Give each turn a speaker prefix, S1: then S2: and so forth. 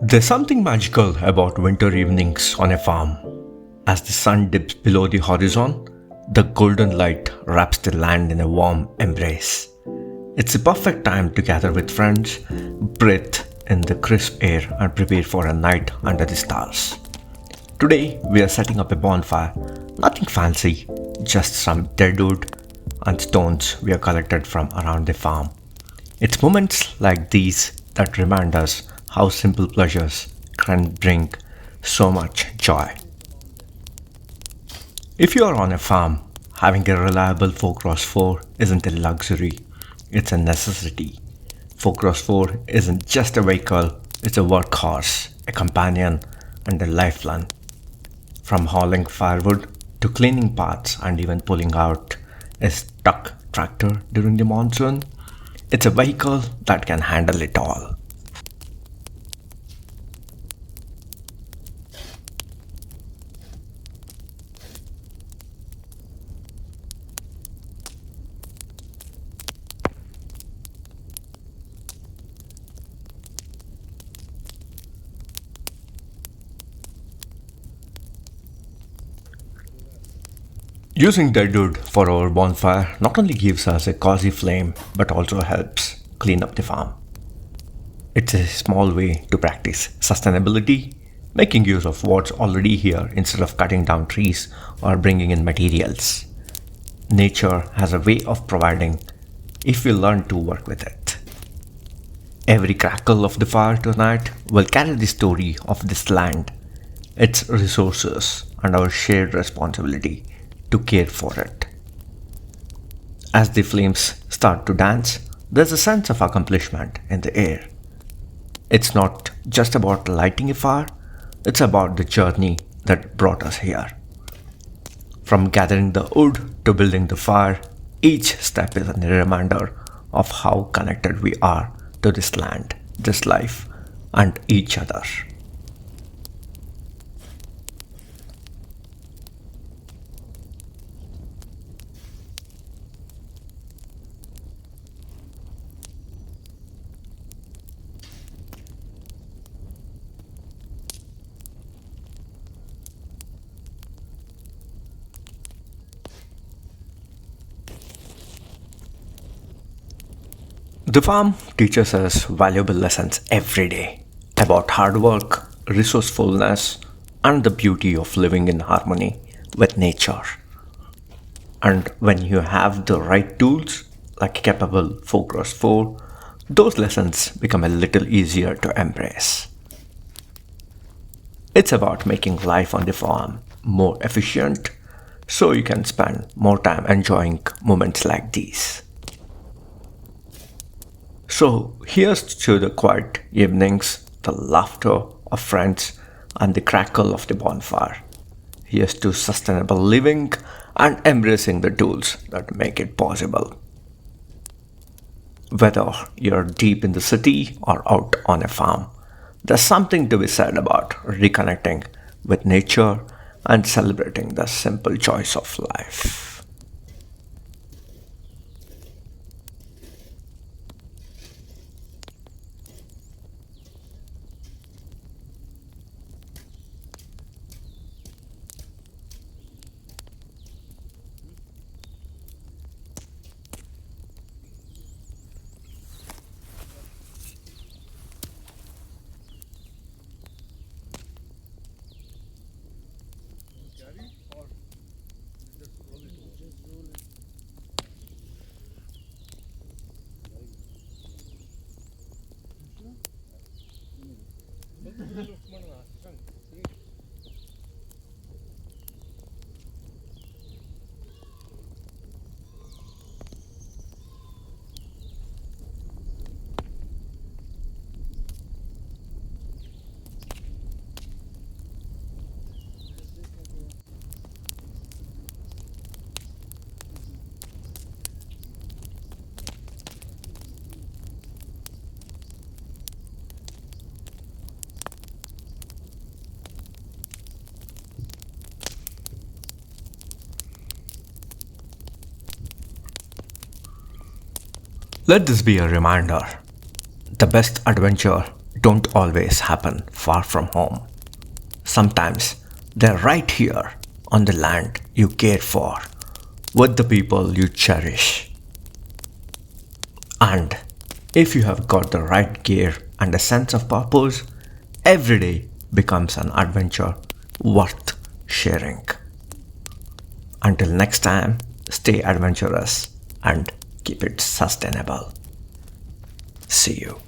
S1: There's something magical about winter evenings on a farm. As the sun dips below the horizon, the golden light wraps the land in a warm embrace. It's the perfect time to gather with friends, breathe in the crisp air, and prepare for a night under the stars. Today, we are setting up a bonfire. Nothing fancy, just some dead wood and stones we have collected from around the farm. It's moments like these that remind us how simple pleasures can bring so much joy. If you are on a farm, having a reliable 4x4 isn't a luxury, it's a necessity. 4x4 isn't just a vehicle, it's a workhorse, a companion, and a lifeline. From hauling firewood to cleaning paths and even pulling out a stuck tractor during the monsoon, it's a vehicle that can handle it all. Using dead wood for our bonfire not only gives us a cozy flame but also helps clean up the farm. It's a small way to practice sustainability, making use of what's already here instead of cutting down trees or bringing in materials. Nature has a way of providing if we learn to work with it. Every crackle of the fire tonight will carry the story of this land, its resources, and our shared responsibility to care for it. As the flames start to dance, there's a sense of accomplishment in the air. It's not just about lighting a fire, it's about the journey that brought us here. From gathering the wood to building the fire, each step is a reminder of how connected we are to this land, this life, and each other. The farm teaches us valuable lessons every day about hard work, resourcefulness, and the beauty of living in harmony with nature. And when you have the right tools, like a capable 4x4, those lessons become a little easier to embrace. It's about making life on the farm more efficient so you can spend more time enjoying moments like these. So here's to the quiet evenings, the laughter of friends, and the crackle of the bonfire. Here's to sustainable living and embracing the tools that make it possible. Whether you're deep in the city or out on a farm, there's something to be said about reconnecting with nature and celebrating the simple joys of life. Let this be a reminder. The best adventure don't always happen far from home. Sometimes they're right here on the land you care for, with the people you cherish. And if you have got the right gear and a sense of purpose, every day becomes an adventure worth sharing. Until next time, stay adventurous and keep it sustainable. See you.